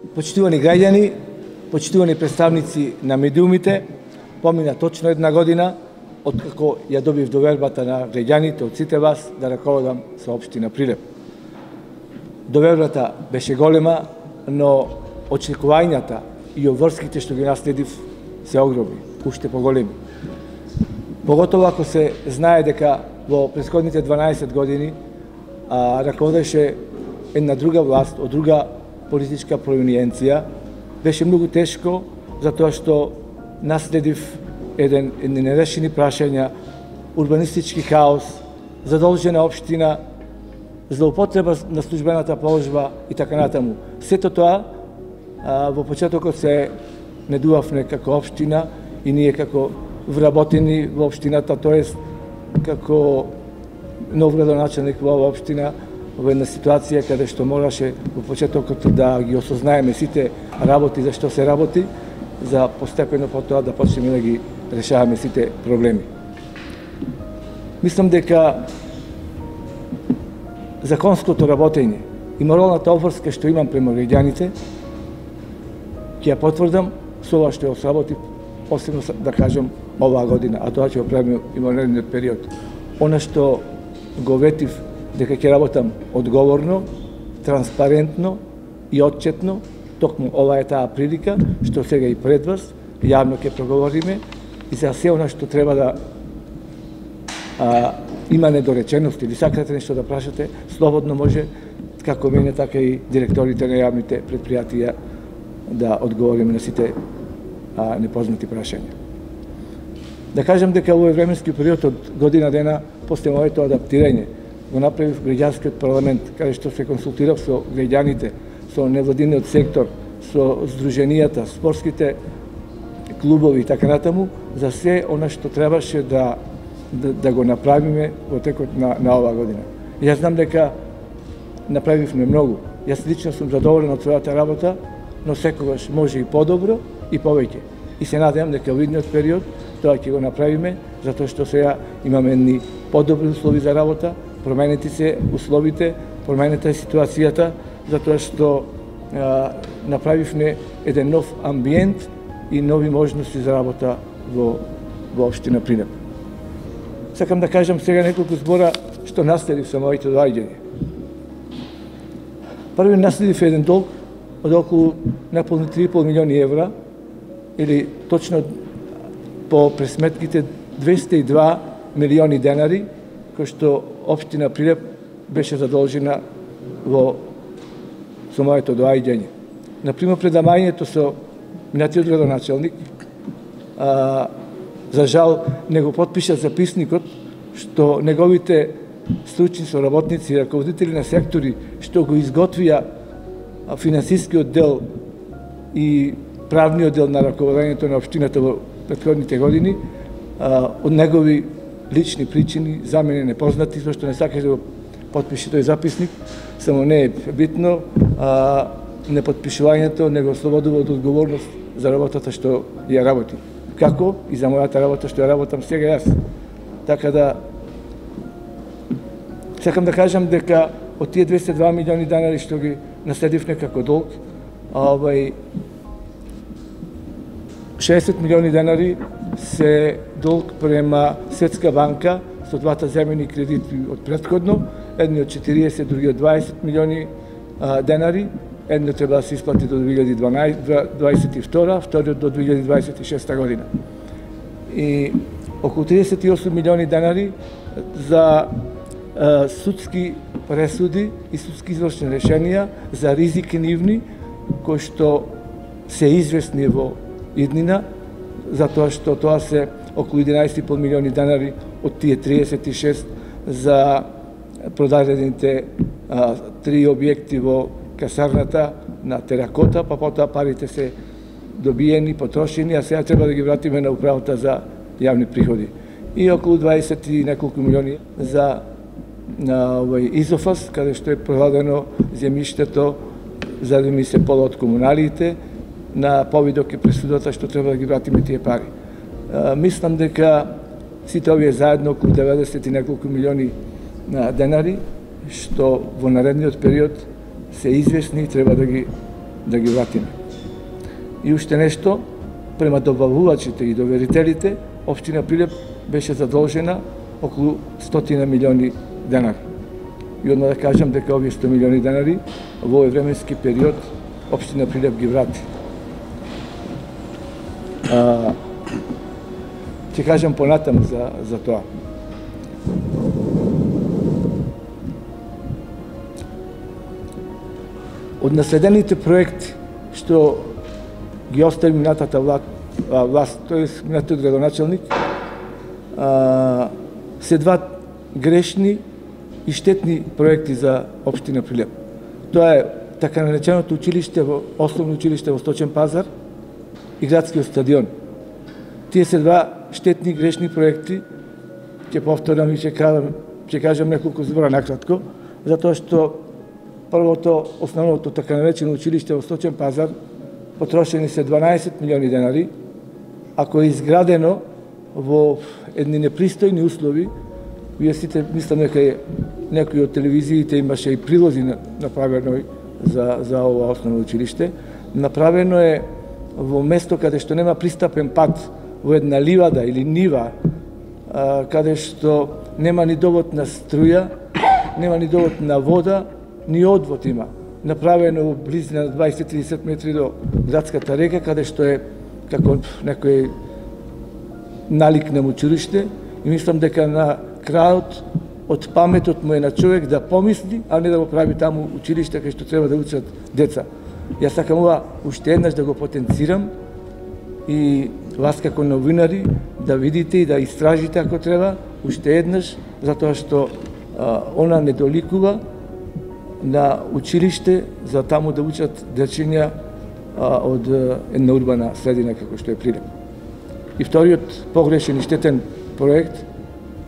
Почитувани граѓани, почитувани представници на медиумите, помина точно една година откако ја добив довербата на граѓаните од сите вас да раководам со општина Прилеп. Довербата беше голема, но очекувањата и обврските што ги наследив се огромни, уште поголеми. Поготово ако се знае дека во претходните 12 години раководеше една друга власт од друга политичка провиниенција, беше многу тешко затоа што наследив еден нерешени прашања, урбанистички хаос, задолжена општина, злоупотреба на службената положба и така натаму. Сето тоа во почетокот се недувавме како општина и ние како вработени во општината, тоест како нов градоначелник во оваа општина, во една ситуација каде што мораше во почетокот да ги осознаеме сите работи за што се работи, за постепено потоа да почнеме да ги решаваме сите проблеми. Мислам дека законското работење и моралната обврска што имам према граѓаните, ќе ја потврдам со ова што ја сработи, посебно да кажам оваа година, а тоа ќе го правиме и во наредниот период. Она што го ветив дека ќе работам одговорно, транспарентно и отчетно, токму ова е таа прилика што сега и пред вас јавно ќе проговориме и за се она што треба да има недоречености или сакате нешто да прашате, слободно може како мене, така и директорите на јавните предпријатија да одговориме на сите непознати прашања. Да кажам дека овој временски период од година дена после моето адаптирање го направив граѓанскиот парламент, каде што се консултирав со граѓаните, со невладиниот сектор, со здруженијата, спортските клубови и така натаму, за се она што требаше да го направиме во текот на оваа година. Јас знам дека направивме многу. Јас лично сум задоволен од својата работа, но секогаш може и подобро и повеќе. И се надевам дека во идниот период тоа ќе го направиме, затоа што сега имаме едни подобри услови за работа, променети се условите, променета е ситуацијата, затоа што направивме еден нов амбиент и нови можности за работа во општина Прилеп. Сакам да кажам сега неколку збора што наследив со моите доаѓања. Први наследив еден долг од околу наполни 3,5 милиони евра, или точно по пресметките 202 милиони денари, кои што општина Прилеп беше задолжена со моето доаѓање. Например, предавањето со минатиот градоначелник, за жал не го потпиша записникот, што неговите стручни соработници и раководители на сектори што го изготвија финансискиот дел и правниот дел на раководењето на општината во претходните години, од негови лични причини, за мене непознати, зашто не сакаше да го потпише тој записник, само не е битно, непотпишувањето не го ослободува од одговорност за работата што ја работи. Како и за мојата работа што ја работам сега јас. Така да сакам да кажам дека од тие 202 милиони денари што ги наследивме како долг, 60 милиони денари се долг према Светска банка со двата земени кредити од претходно, едниот 40, другиот 20 милиони денари, едно треба да се исплати до 2022, вториот до 2026 година. И околу 38 милиони денари за судски пресуди и судски извршни решенија за ризики нивни, кои што се известни во иднина, затоа што тоа се околу 11,5 милиони денари од тие 36 за продадените 3 објекти во касарната на Теракота, па потоа парите се добиени, потрошени, а сега треба да ги вратиме на управата за јавни приходи. И околу 20 и неколку милиони за Изофас, каде што е продадено земјиштето за да ми се пола од комуналиите, на повидок е пресудата што треба да ги вратиме тие пари. Мислам дека сите овие заедно околу 90 и неколку милиони денари, што во наредниот период се известни и треба да ги да ги вратиме. И уште нешто, према добавувачите и доверителите, општина Прилеп беше задолжена околу 100 милиони денари. И одма да кажам дека овие 100 милиони денари во овој временски период општина Прилеп ги врати. Ќе кажам понатаму за тоа. Од наследените проекти што ги остави минатата власт, тоест минатиот градоначелник, се два грешни и штетни проекти за општина Прилеп. Тоа е така нареченото училиште, основно училиште во Сточен пазар и градскиот стадион. Тие се два штетни грешни проекти, ќе повторам и ќе кажам неколку збора накратко, затоа што првото, основното така наречено училиште во Сточен пазар потрошени се 12 милиони денари, ако е изградено во едни непристојни услови. Вие сите мислам дека некои од телевизиите имаше и прилози направено за ова основно училиште. Направено е во место каде што нема пристапен пат, во една ливада или нива, каде што нема ни довод на струја, нема ни довод на вода, ни одвод има. Направено во близина на 20-30 метри до градската река, каде што е како некој налик на училиште, и мислам дека на крајот од паметот му е на човек да помисли, а не да го прави таму училиште кај што треба да учат деца. Јас сакам ова уште еднаш да го потенцирам и вас како новинари да видите и да истражите ако треба уште еднаш, затоа што она не доликува на училиште за таму да учат дечиња од една урбана средина како што е Прилеп. И вториот погрешен и штетен проект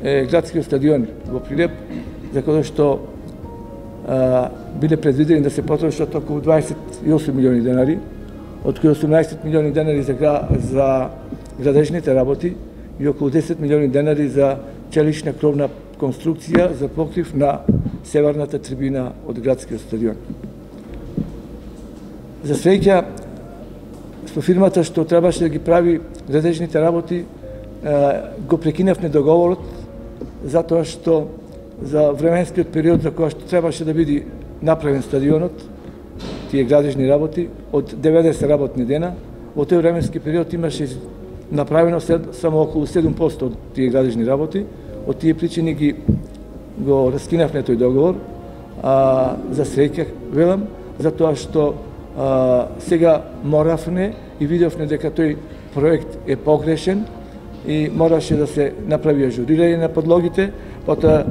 е градскиот стадион во Прилеп, за кој што биле предвидени да се потрошат околу 28 милиони денари, од кои 18 милиони денари за градежните работи и околу 10 милиони денари за челична кровна конструкција за покрив на северната трибина од градскиот стадион. За среќа, со фирмата што требаше да ги прави градежните работи, го прекинавме договорот, затоа што за временскиот период за која што требаше да биде направен стадионот, тие градежни работи, од 90 работни дена, во тој временски период имаше направено само околу 7% од тие градежни работи. Од тие причини го раскинавме тој договор, за среќа, велам, затоа што сега моравме и видовме дека тој проект е погрешен и мораше да се направи ажурирање на подлогите, потоа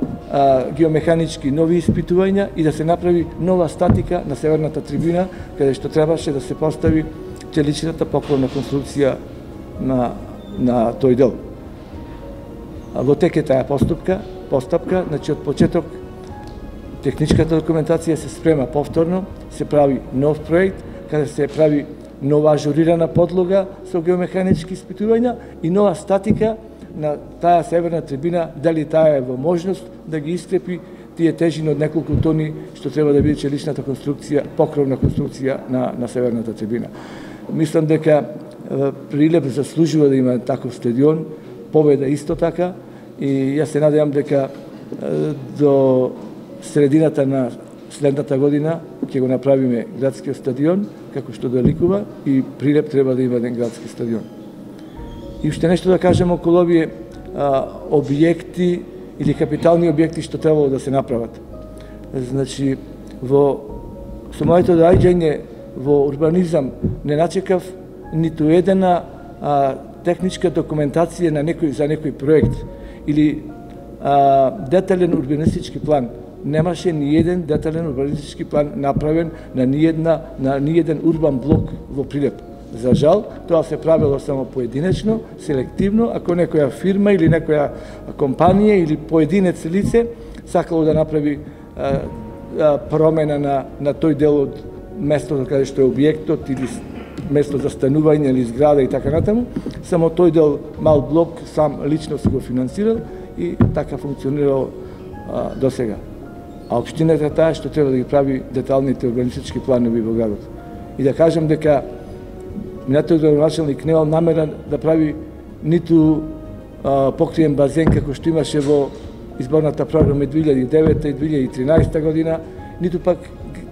геомеханички нови испитувања и да се направи нова статика на северната трибина, каде што требаше да се постави челичната покровна конструкција на тој дел. Во тек е таа постапка, значи од почеток техничката документација се спрема повторно, се прави нов проект, каде се прави нова ажурирана подлога со геомеханички испитувања и нова статика на таа северна трибина, дали таа е во можност да ги искрепи тие тежини од неколку тони што треба да биде челичната конструкција, покровна конструкција на северната трибина. Мислам дека Прилеп заслужува да има таков стадион, Победа исто така, и јас се надевам дека до средината на следната година ќе го направиме градскиот стадион, како што доликува, и Прилеп треба да има еден градски стадион. И уште нешто да кажем околу овие објекти или капитални објекти што требало да се направат. Значи, со моето доаѓање во урбанизам не начекав ниту едена техничка документација за некој проект или детален урбанистички план. Немаше ни еден детален урбанистички план направен на ни еден урбан блок во Прилеп. За жал, тоа се правило само поединечно, селективно, ако некоја фирма или некоја компанија или поединец лице сакало да направи промена на тој дел од местото каде што е објектот или место за станување или зграда и така натаму, само тој дел мал блок сам лично се го финансирал и така функционирал до сега. А општината таа што треба да ги прави деталните урбанистички планови во градот. И да кажам дека минатиот градоначалник немал намера да прави ниту покриен базен како што имаше во изборната програма 2009 и 2013 година, ниту пак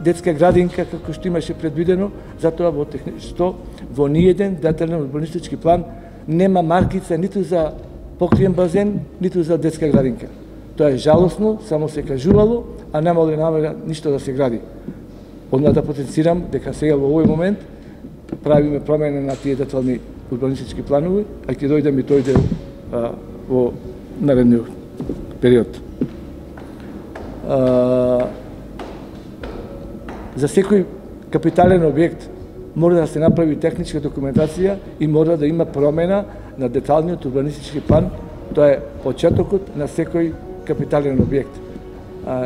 детска градинка како што имаше предвидено, затоа во ниеден детален урбанистички план нема маркица ниту за покриен базен, ниту за детска градинка. Тоа е жалосно, само се кажувало, а немало намера ништо да се гради. Одма да потенцирам дека сега во овој момент правиме промена на тие детални урбанистички планови, а ќе дојдем и тој дел во наредниот период. За секој капитален објект мора да се направи техничка документација и мора да има промена на деталниот урбанистички план. Тоа е почетокот на секој капитален објект.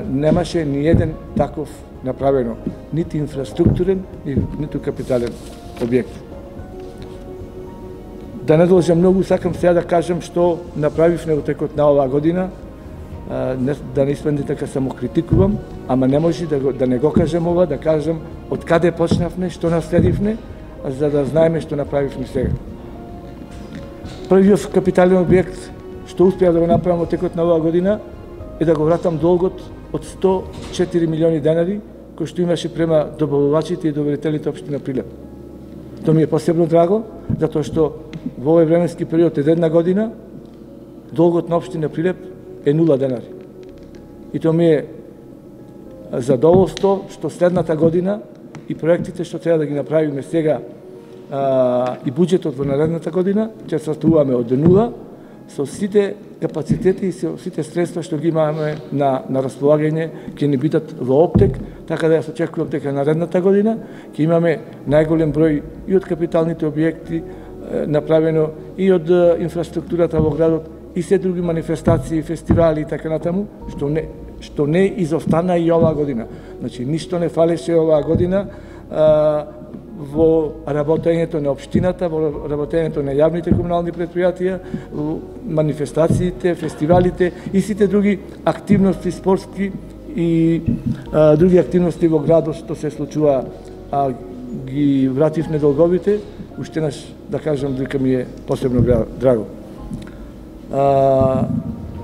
Немаше ни еден таков направено, нити инфраструктурен, ниту капитален објект. Да не должам многу, сакам сега да кажам што направивме во текот на оваа година, да не испадне дека само критикувам, ама не може да не го кажам ова, да кажам од каде почнавме, што наследивме, за да знаеме што направивме сега. Првиот капитален објект што успеа да го направам во текот на оваа година е да го вратам долгот од 104 милиони денари кој што имаше према добавувачите и доверителите општина Прилеп. Тоа ми е посебно драго, затоа што во овој временски период од една година долгот на општина Прилеп е 0 денари. И тоа ми е задоволство што следната година и проектите што треба да ги направиме сега и буџетот во наредната година ќе стартуваме од 0 со сите капацитети и со сите средства што ги имаме на располагање ќе ни бидат во оптек, така да јас очекувам дека наредната година ќе имаме најголем број и од капиталните објекти направено и од инфраструктурата во градот и се други манифестации, фестивали и така натаму, што не изостана и оваа година. Значи, ништо не фалеше оваа година во работењето на општината, во работењето на јавните комунални предпријатија, во манифестациите, фестивалите и сите други активности спортски и други активности во градот што се случува, ги вративме долговите, уште наш да кажам дека ми е посебно драго.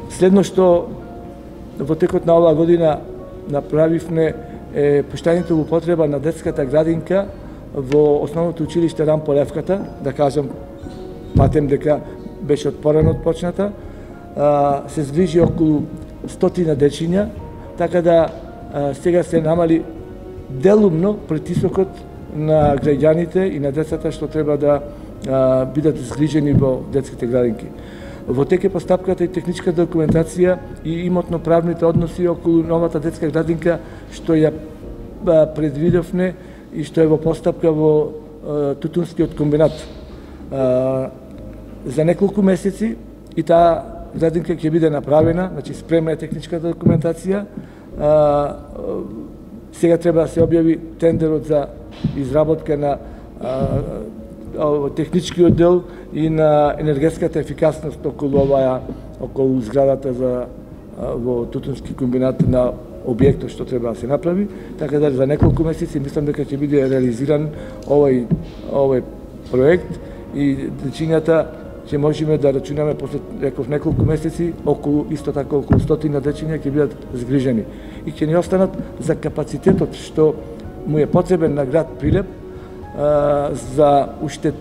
Следно што во текот на оваа година направивме е пуштањето во употреба на детската градинка во основното училиште Рампо Левката, да кажам, патем дека беше од порано почната, се згрижи околу 100 дечиња, така да сега се намали делумно притисокот на граѓаните и на децата што треба да бидат згрижени во детските градинки. Во тек е постапката и техничка документација и имотно-правните односи околу новата детска градинка што ја предвидовме и што е во постапка во Тутунскиот комбинат. За неколку месеци и таа градинка ќе биде направена, значи спремна е техничката документација. Сега треба да се објави тендерот за изработка на техничкиот дел и на енергетската ефикасност околу зградата во Тутунски комбинат на објектот што треба да се направи, така да за неколку месеци мислам дека ќе биде реализиран овој проект и дечињата ќе можеме да рачунаме после неколку месеци исто така околу 100 дечиња ќе бидат згрижени и ќе ни останат за капацитетот што му е потребен на град Прилеп за уште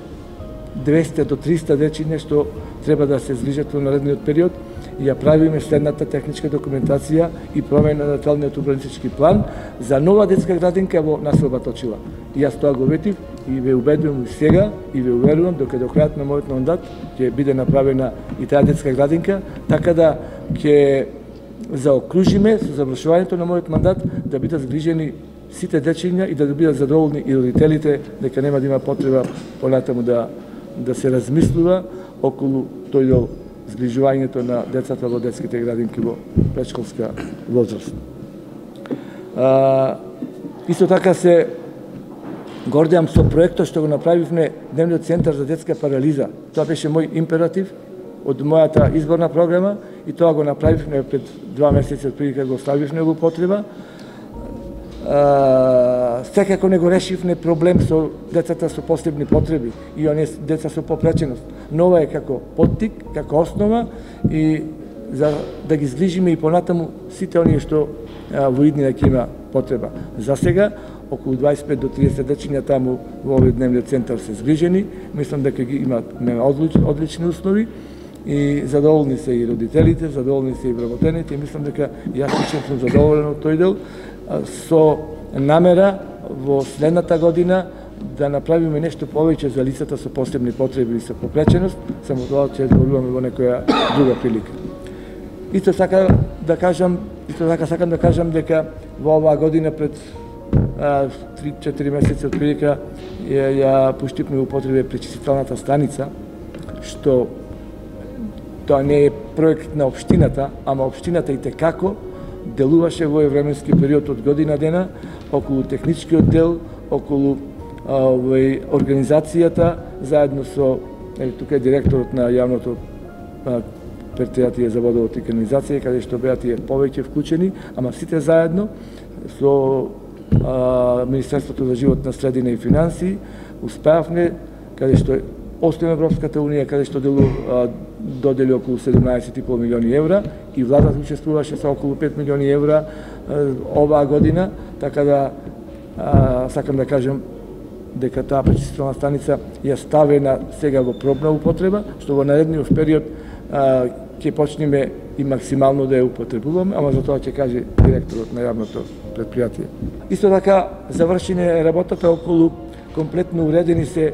200 до 300 дечиња што треба да се згрижат во наредниот период и ја правиме следната техничка документација и промена на деталниот урбанистички план за нова детска градинка во населба Точила. И јас тоа го ветив и ве убедувам и сега и ве уверувам дека до крајот на мојот мандат ќе биде направена и таа детска градинка, така да ќе заокружиме со завршувањето на мојот мандат да бидат згрижени сите дечиња и да бидат задоволни и родителите дека нема да има потреба понатаму да се размислува околу тој дел згрижувањето на децата во детските градинки во претшколска возраст. Исто така се гордеам со проектот што го направивме Дневниот центар за детска парализа. Тоа беше мој императив од мојата изборна програма и тоа го направивме пред 2 месеци од прилика го ставивме во употреба. секако не го решивме проблем со децата со посебни потреби и оние деца со попреченост. Но ова е како поттик, како основа и за да ги зближиме и понатаму сите оние што во иднина ќе има потреба. За сега околу 25 до 30 дечиња таму во овој дневниот центар се згрижени. Мислам дека ги имаат одлични услови и задоволни се и родителите, задоволни се и вработените и мислам дека јас лично сум задоволен од тој дел со намера во следната година да направиме нешто повеќе за лицата со посебни потреби и со попреченост, само тоа ќе зборуваме во некоја друга прилика. Исто така сакам да кажам дека во оваа година пред 3-4 месеци од прилика ја пуштивме во употреба пречистителната станица, што тоа не е проект на општината, ама општината и текако делуваше во временски период од година дена околу техничкиот дел, околу организацијата, заедно со тука е директорот на јавното предпријатие за водовод и канализација, каде што беа тие повеќе вклучени, ама сите заедно со Министерството за животна средина и финансии успеавме, каде што освен Европската унија, каде што додели околу 17,5 милиони евра и владата учествуваше со околу 5 милиони евра оваа година, така да сакам да кажам дека таа пречистителна станица ја ставена сега во пробна употреба, што во наредниот период ќе почнеме и максимално да ја употребуваме, ама за тоа ќе каже директорот на јавното предпријатие. Исто така завршена работата околу комплетно уредени се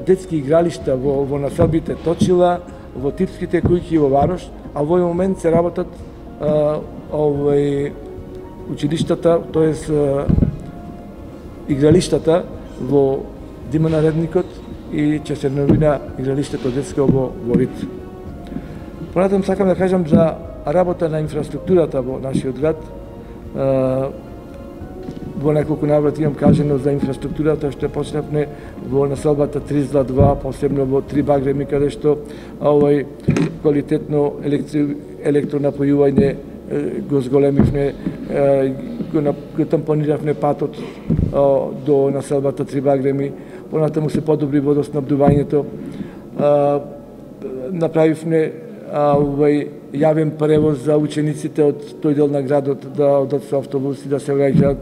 детски игралишта во населбите Точила, во типските куќи во Варош, а во овој момент се работат училиштата, тоест игралиштата во Димана Редникот и ќе се новина игралиштето детско во Рит. Понатаму сакам да кажам за работа на инфраструктурата во нашиот град. Во неколку наврати имам кажано за инфраструктурата што почнавме во населбата Тризла-2, посебно во Три Багреми, каде што квалитетно електронапојување го зголемивме, го тампониравме патот до населбата Три Багреми, понатаму се подобри водоснабдувањето, направивме јавен превоз за учениците од тој дел на градот да одат со автобуси да се враќаат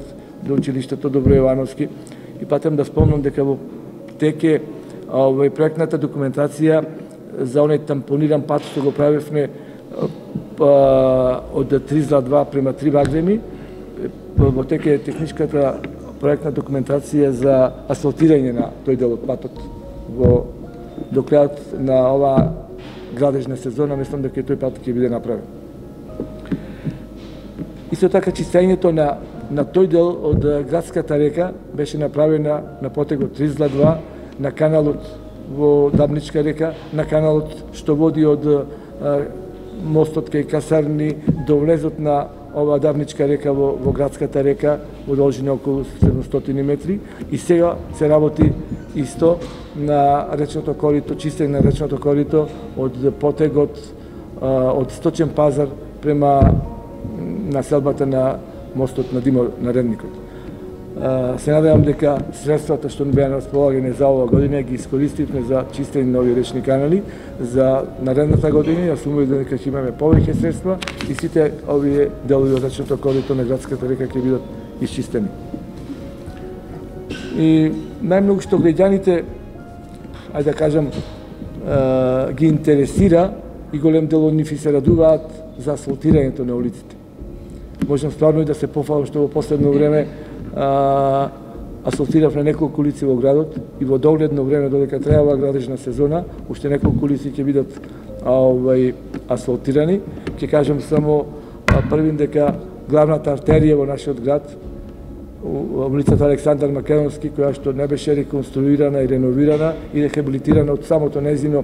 до училиштето Добро Јовановски. И патам да спомнам дека во теке проектната документација за оној тампониран пат што го правевме од Тризла-2 према Три Багреми, во теке е техничката проектна документација за асфалтирање на тој дел од патот до крајот на оваа градежна сезона. Мислам дека тој пат ќе биде направен. Исто така чистењето на тој дел од градската река беше направена на потегот Тризла-2, на каналот во Дабничка река, на каналот што води од мостот кај Касарни до влезот на оваа Дабничка река во градската река во должина околу 700 метри. И сега се работи исто на речното корито, чистење на речното корито од потегот од Сточен пазар према населбата на мостот на Димо на Редникот. Се надевам дека средствата што ни беа на располагање за оваа година ги искористивме за чистење на овие речни канали. За наредната година јас сум убеден дека ќе имаме повеќе средства и сите овие делови од речното корито на градската река ќе бидат исчистени. И најмногу што граѓаните, ајде да кажам, ги интересира и голем дел од нив се радуваат за асфалтирањето на улиците. Можам стварно и да се пофалам што во последно време асфалтиравме неколку улици во градот и во догледно време, додека трајава градежна сезона, уште неколку улици ќе бидат асфалтирани. Ќе кажам само првин дека главната артерија во нашиот град, улицата Александар Македонски, која што не беше реконструирана и реновирана и рехабилитирана од самото незино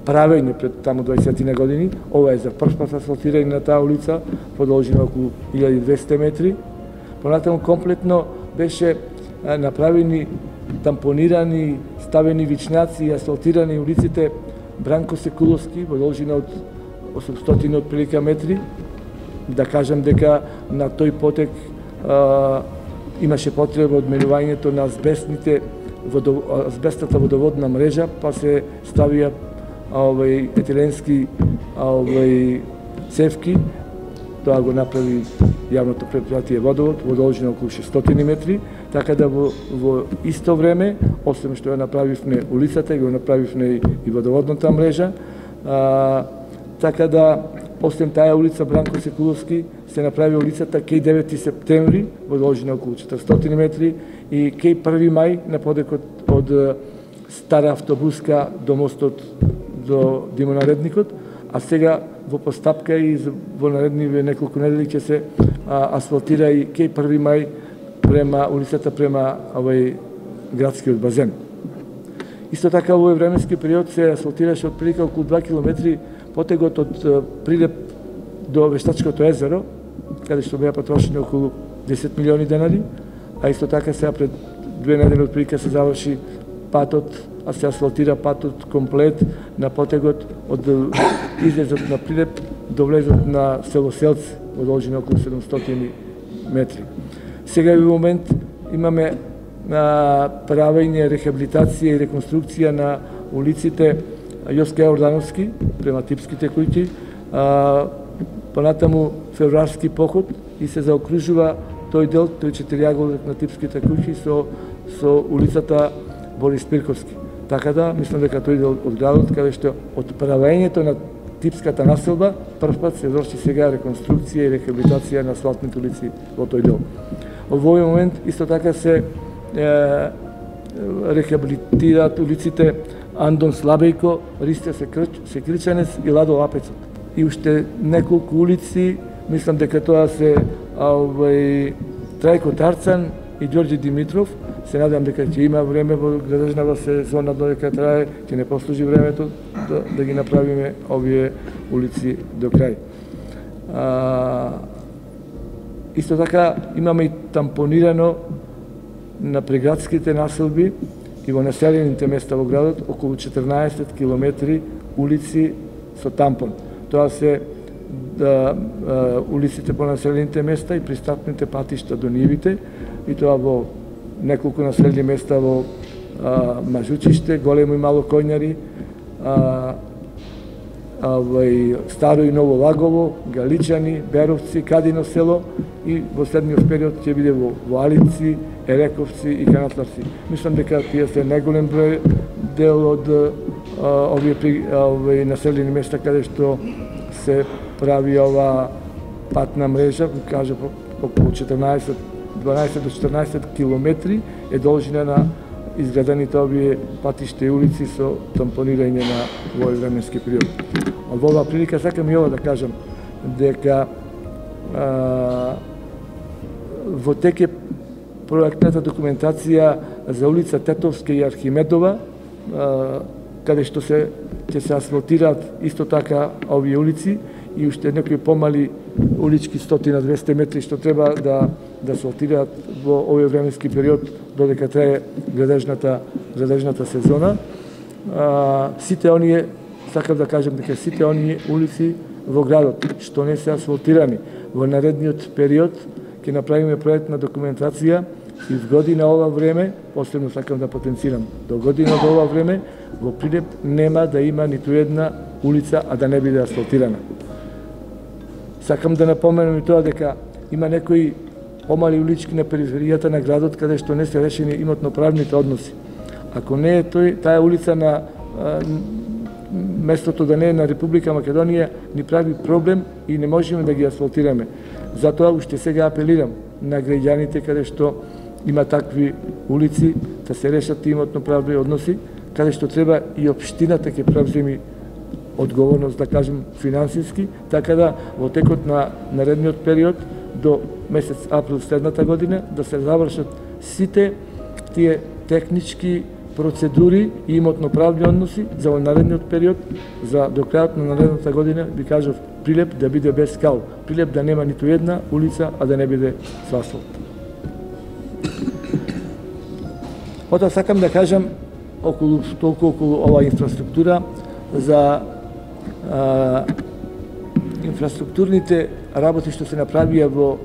правење пред таму 20 години. Ова е за прв пат асфалтирање на таа улица, по должина околу 1200 метри. Понатаму комплетно беше направени, тампонирани, ставени вичњаци и асфалтирани улиците Бранко Секуловски во должина од 800 отприлика метри. Да кажам дека на тој потек имаше потреба од менувањето на азбестната водоводна мрежа, па се ставија етиленски цевки. Тоа го направи јавното предпријатие Водовод во должина околу 600 метри, така да во исто време, освен што ја направивме улицата, го направивме и водоводната мрежа, така да освен таа улица Бранко Секуловски се направи улицата кај 9 септември во должина околу 400 метри и кај 1 мај на подекот од Стара автобуска до мостот до Димонаредникот, а сега во постапка и во наредниве неколку недели ќе се асфалтира и кај 1 мај према улицата према градскиот базен. Исто така во овој временски период се асфалтираше отприлика околу 2 километри потегот од Прилеп до Вештачкото езеро, каде што беа потрошени околу 10 милиони денари, а исто така сега пред 2 недели отприлика се заврши патот, а се асфалтира патот комплет на потегот од излезот на Прилеп до влезот на село Селци во должина околу 700 метри. Сега во момент имаме правење, рехабилитација и реконструкција на улиците Јоска Јордановски према Типските куќи, понатаму Февруарски поход и се заокружува тој дел, тој четириаголник на Типските куќи со улицата Борис Пирковски. Така да, мислам дека тој дел од градот, каде што од правењето на Типската населба, првпат се врши сега реконструкција и рехабилитација на асфалтните улици во тој дел. Во овој момент исто така се рехабилитираат улиците Андон Слабејко, Ристе Секирчанец и Ладо Лапецот. И уште неколку улици, мислам дека тоа се Трајко Тарцан и Ѓорѓе Димитров. Се надам дека ќе има време во градежнава сезона додека трае, ќе не послужи времето да ги направиме овие улици до крај. Исто така имаме и тампонирано на преградските населби и во населените места во градот околу 14 километри улици со тампон. Тоа се улиците по населените места и пристапните патишта до нивите, и тоа во неколку населени места во Мажучиште, Големо и Мало Коњари, Старо и Ново Лагово, Галичани, Беровци, Кадино село, и во следниот период ќе биде во Алинци, Ерековци и Канатларци. Мислам дека тие се најголем број дел од овие населени места каде што се прави ова патна мрежа, кажа околу 12 до 14 километри е должина на изградените овие патишта и улици со тампонирање на овој временски период. Во оваа прилика сакам и ова да кажам дека во тек е проектната документација за улица Тетовска и Архимедова, каде што ќе се асфалтираат исто така овие улици и уште некои помали улички 100-200 метри што треба да асфалтираат во овој временски период додека трае градежната сезона. Сите оние, сакам да кажам дека сите оние улици во градот што не се асфалтирани во наредниот период ќе направиме проектна документација и в година ова време, посебно сакам да потенцирам, до година до ова време во Прилеп нема да има ниту една улица а да не биде асфалтирана. Сакам да напоменам и тоа дека има некои помали улички на периферијата на градот каде што не се решени имотно-правните односи. Ако не е таа улица на местото да не е на Република Македонија, ни прави проблем и не можеме да ги асфалтираме. Затоа уште сега апелирам на граѓаните каде што има такви улици да се решат имотно-правни односи, каде што треба и општината ќе превземи одговорност, да кажем, финансиски, така да во текот на наредниот период до месец април следната година да се завршат сите тие технички процедури и имотно-правни односи за наредниот период, за до крајот на наредната година, би кажав, Прилеп да биде без скал, Прилеп да нема ниту една улица, а да не биде со асфалт. Потоа сакам да кажам околу оваа инфраструктура за инфраструктурните работи што се направија во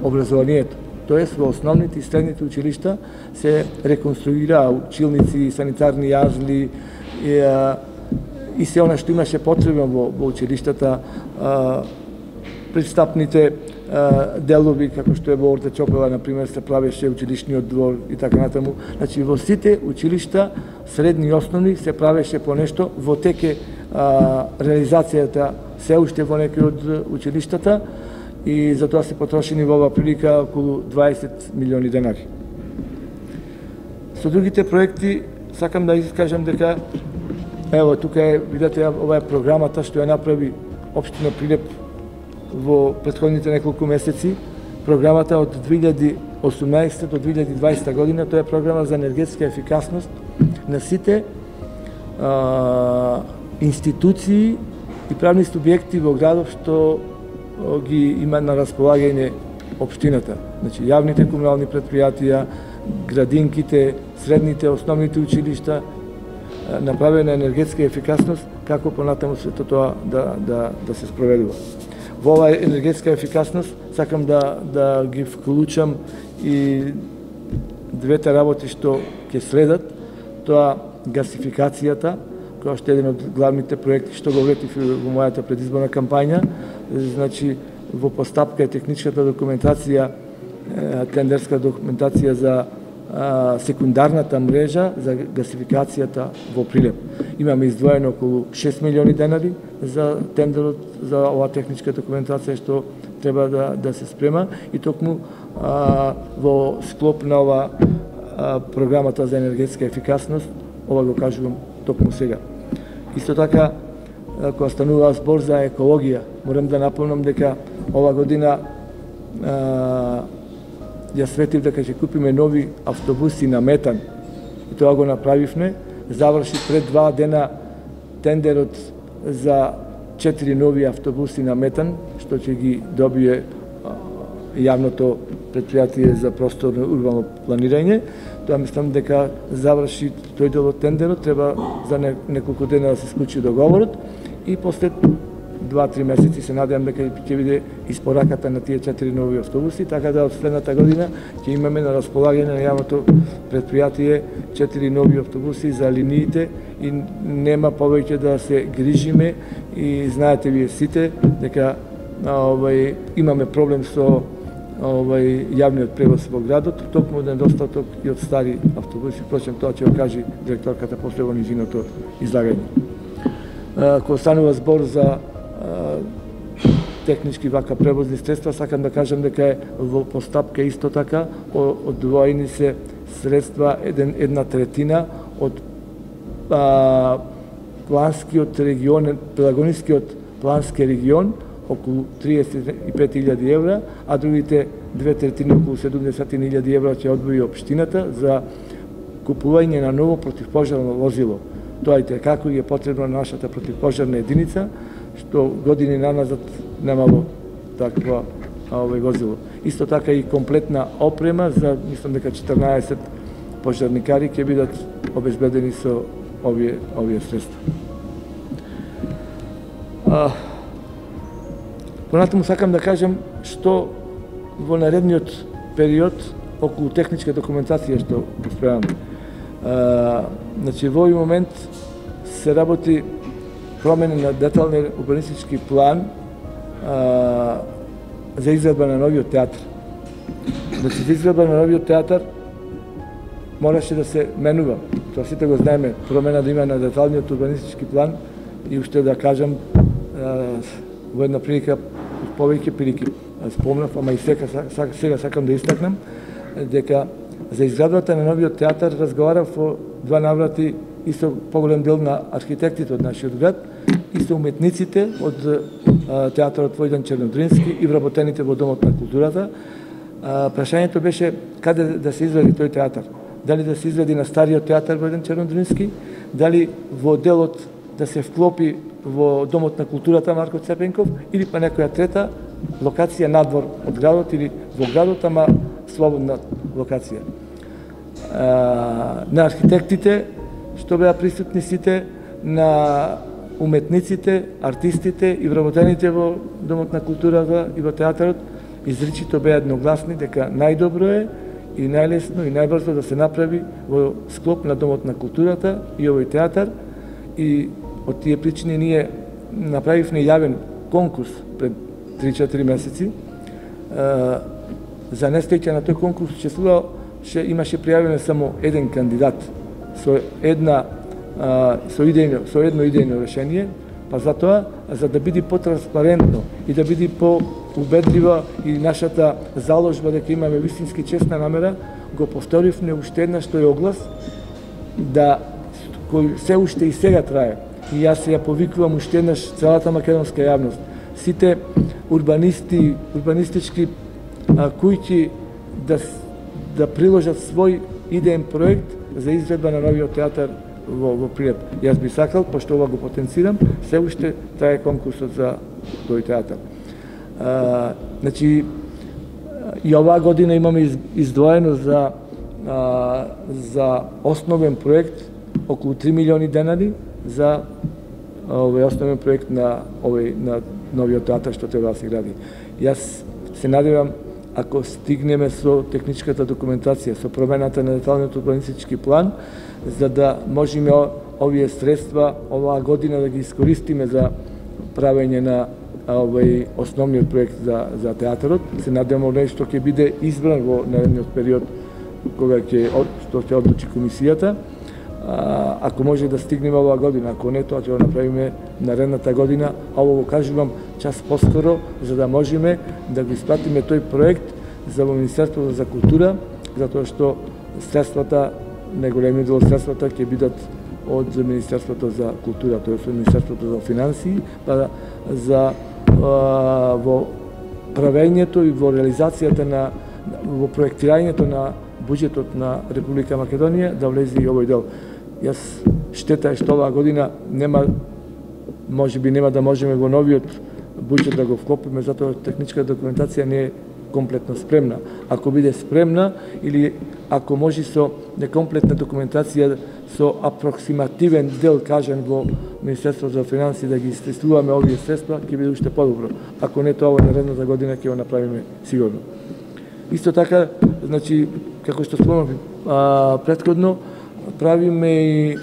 образованието. тоест во основните и средните училишта се реконструираа училници, санитарни јазли и се она што имаше потреба во училиштата, пристапните делови, како што е во Орта Чопела, например, се правеше училишниот двор и така натаму. Значи, во сите училишта, средни и основни, се правеше по нешто, во теке реализацијата се уште во некои од училиштата и затоа се потрошени во оваа прилика околу 20 милиони денари. Со другите проекти, сакам да искажам дека, ево, тука е, видете, ова е програмата што ја направи Општина Прилеп во претходните неколку месеци. Програмата од 2018 до 2020 година, тоа е програма за енергетска ефикасност на сите институции и правни субјекти во градов што ги има на располагање општината. Значи, јавните комунални предпријатија, градинките, средните, основните училишта, направена енергетска ефикасност, како понатаму сето тоа да се спроведува. Во оваа енергетска ефикасност сакам да ги вклучам и двете работи што ќе следат, тоа гасификацијата, која што е еден од главните проекти што го ветив во мојата предизборна кампања. Значи, во постапка е техничката документација, тендерска документација за секундарната мрежа за гасификацијата во Прилеп. Имаме издвоено околу 6 милиони денари за тендерот за оваа техничка документација што треба да се спрема и токму во склоп на ова програмата за енергетска ефикасност, ова го кажувам токму сега. Исто така, кога станува збор за екологија, морам да напомнам дека ова година ја светив дека ќе купиме нови автобуси на метан. И тоа го направивме. Заврши пред 2 дена тендерот за 4 нови автобуси на метан, што ќе ги добие јавното предпријатие за просторно урбано планирање. Тоа мислам дека заврши тој дел од тендерот, треба за неколку дена да се склучи договорот и после 2-3 месеци се надевам дека ќе биде испораката на тие 4 нови автобуси, така да од следната година ќе имаме на располагање на јавното предпријатие 4 нови автобуси за линиите и нема повеќе да се грижиме и знаете вие сите дека имаме проблем со јавниот превоз во градот, токму недостаток и од стари автобуси, впрочем тоа ќе го кажи директорката после во низиното излагање. Кога станува збор за технички вака превозни средства, сакам да кажам дека е во постапка исто така одвоени се средства, една третина од планскиот регион, Пелагонискиот плански регион, околу 35.000 евра, а другите 2/3, околу 70.000 евра ќе одвои општината за купување на ново противпожарно возило. Тоа е како е потребно на нашата противпожарна единица, што години наназад немало таква возило. Исто така и комплетна опрема за, мислам дека 14 пожарникари ќе бидат обезбедени со овие средства. Понатаму сакам да кажам што во наредниот период околу техничка документација што го спремаме. Значи, во овој момент се работи промена на детални урбанистички план за изградба на новиот театар. Значи, за изградба на новиот театар мораше да се менува. Тоа сите го знаеме, промена да има на деталниот урбанистички план и уште да кажам во една прилика, повеќе прилики спомнав, ама и сега сакам да истакнам, дека за изградбата на новиот театар разговарав во 2 наврати и со поголем дел на архитектите од нашиот град и со уметниците од театарот Војдан Чернодрински и вработените во Домот на културата. Прашањето беше каде да се изгради тој театар. Дали да се изгради на стариот театар Војдан Чернодрински, дали во делот да се вклопи во Домот на културата Марко Цепенков или па некоја трета локација надвор од градот или во градот, ама слободна локација. На архитектите што беа присутни сите, на уметниците, артистите и вработените во Домот на културата и во театарот, изричито беа едногласни дека најдобро е и најлесно и најбрзо да се направи во склоп на Домот на културата и овој театар, и од тие причини ние направивме јавен конкурс пред 3-4 месеци. За нестеќа на тој конкурс имаше пријавено само еден кандидат со едно идејно решение, па затоа, за да биде потранспарентно и да биде поубедлива и нашата заложба дека имаме вистински честна намера, го повторивме уште еднаш тој оглас, кој се уште и сега трае. И јас ја повикувам уште еднаш целата македонска јавност, сите урбанистички куќи да приложат свој идеен проект за изvedба на новиот театар во Прилеп. Јас би сакал, пошто ова го потенцирам, се уште трае конкурсот за тој театар. Значи, и оваа година имаме издвоено за основен проект околу 3 милиони денари за овој основен проект на новиот театар што треба да се гради. Јас се надевам, ако стигнеме со техничката документација, со промената на деталниот урбанистички план, за да можеме овие средства оваа година да ги искористиме за правење на овој основниот проект за театарот. Се надевам што ќе биде избран во наредниот период кога ќе одлучи комисијата. Ако може да стигнеме оваа година, ако не, тоа ќе го направиме наредната година, а ово го кажувам час поскоро, за да можеме да го испратиме тој проект за Министерството за култура, затоа што средствата, најголемиот дел средствата ќе бидат од Министерството за култура, тоа е Министерството за финансии, па за во правењето и во реализацијата во проектирањето на буџетот на Република Македонија да влезе и овој дел. Јас штета е што оваа година можеби нема да можеме во новиот буџет да го вклопиме, затоа техничка документација не е комплетно спремна. Ако биде спремна или ако може со некомплетна документација со апроксимативен дел кажан во Министерството за финансии да ги истествуваме овие средства, ќе биде уште подобро. Ако не, тоа во наредната година ќе го направиме сигурно. Исто така, значи, како што спомнав претходно, правиме и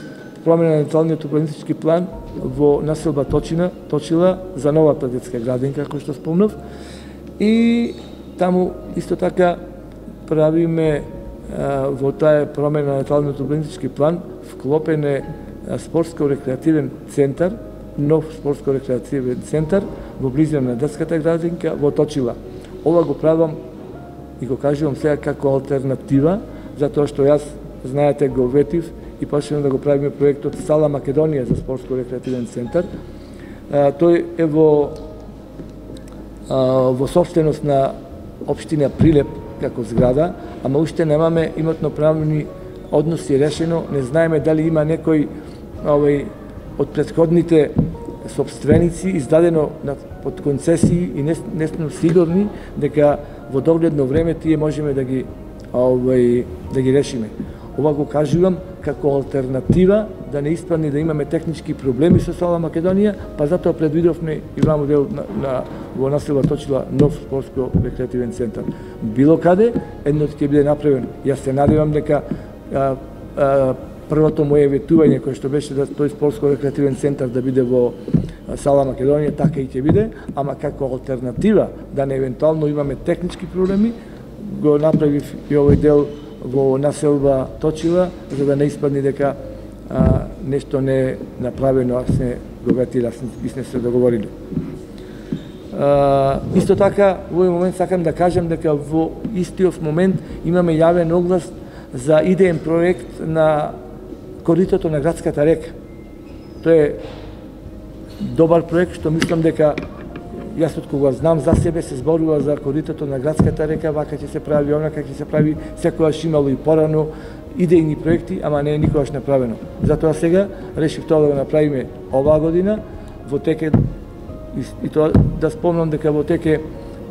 промена на деталниот урбанистички план во населба Точила за новата детска градинка, како што спомнав. И таму исто така правиме во таа промена на деталниот урбанистички план вклопен е спортско-рекреативен центар, нов спортско-рекреативен центар во близина на детската градинка во Точила. Ова го правам и го кажувам сега како алтернатива, затоа што јас, знаете, го ветив и почнем да го правиме проектот Сала Македонија за спортско-рекреативен центар. Тој е во собственост на општина Прилеп како зграда, ама уште немаме имотно-правни односи решено, не знаеме дали има некој од претходните собственици издадено под концесии и не сме сигурни дека во догледно време тие можеме да ги решиме. Ова го кажувам како алтернатива да не испадне да имаме технички проблеми со Сала Македонија, па затоа предвидовме и во дел во населба Точила нов спортско-рекреативен центар. Било каде едното ќе биде направено. Јас се надевам дека првото моје ветување кое што беше да тој спортско-рекреативен центар да биде во Сала Македонија, така и ќе биде, ама како алтернатива да не евентуално имаме технички проблеми, го направив и овој дел во населба Точила, за да не испадне дека нешто не е направено, а се го ветира, и сме се договорили. Исто така, во овој момент сакам да кажам дека во истиот момент имаме јавен оглас за идеен проект на коритото на градската река. Тоа е добар проект што мислам дека јас од кога знам за себе се зборува за коритото на градската река, вака ќе се прави, онака ќе се прави, секогаш имало и порано идејни проекти, ама не е никогаш направено. Затоа сега решив тоа да го направиме оваа година, во теке, и тоа да спомнам дека во теке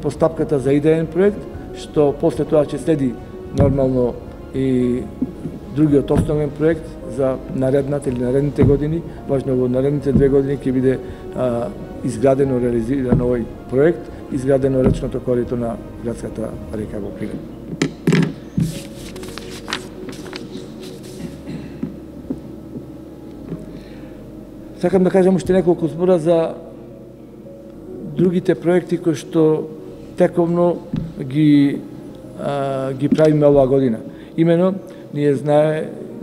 постапката за идеен проект, што после тоа ќе следи нормално и другиот основен проект за наредната или наредните години, важно во наредните 2 години ќе биде изградено, реализиран овој проект изградено речното корито на градската река во Прилеп. Сакам да кажам уште неколку збора за другите проекти кои што тековно ги правиме оваа година. Имено, ние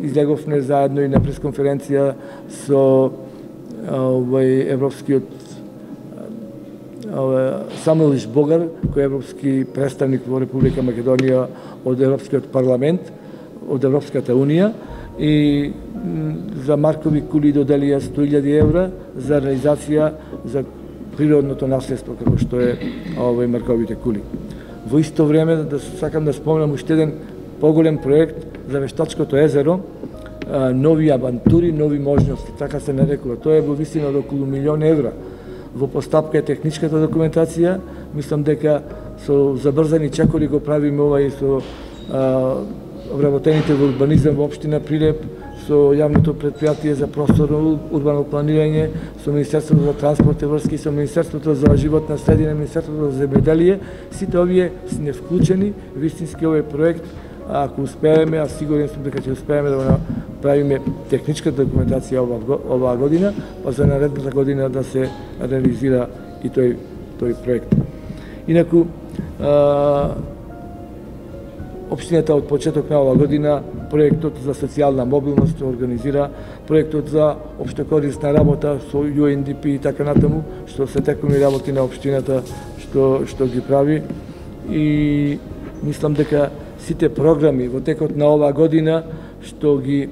излеговме заедно и на пресконференција со европскиот Самуил Богар, кој е европски представник во Република Македонија од Европскиот парламент, од Европската унија, и за Маркови кули доделија 100.000 евра за реализација за природното наследство, како што е Марковите кули. Во исто време, сакам да спомнам уште еден поголем проект за Вештачкото езеро, нови авантури, нови можности, така се нарекува. Тоа е во висина од околу 1 милион евра. Во постапка е техничката документација, мислам дека со забрзани чекори го правиме ова и со вработените во урбанизам во општина Прилеп, со јавното предпријатие за просторно урбано планирање, со Министерството за транспорт и врски, со Министерството за животна средина, Министерството за земјоделие, сите овие сме вклучени вистински овој проект. Ако успееме, а сигурен сум дека ќе успееме да го направиме техничката документација оваа година, па за наредната година да се реализира и тој проект. Инаку, општината од почеток на оваа година проектот за социјална мобилност организира, проектот за општекорисна работа со UNDP и така натаму, што се тековни работи на општината што ги прави, и мислам дека сите програми во текот на оваа година што ги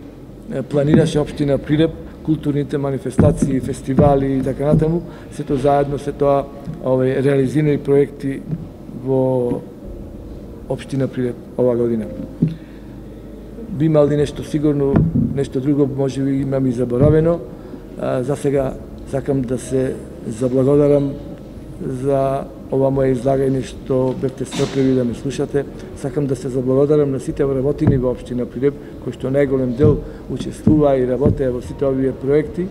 планираше општина Прилеп, културните манифестации, фестивали и така натаму, сето заедно се тоа реализирани проекти во општина Прилеп оваа година. Би имали нешто сигурно, нешто друго можеби имам и заборавено. За сега сакам да се заблагодарам за ова моje излагање што бевте стрпливи да ме слушате. Сакам да се заблагодарам на сите вработени во општина Прилеп, кои што најголем дел учествуваа и работеа во сите овие проекти,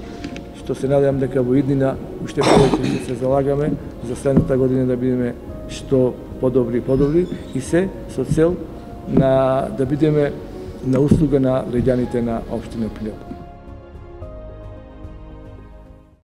што се надевам дека во иднина уште повеќе ќе се залагаме за следната година да бидеме што подобри и се со цел да бидеме на услуга на леѓаните на општина Прилеп.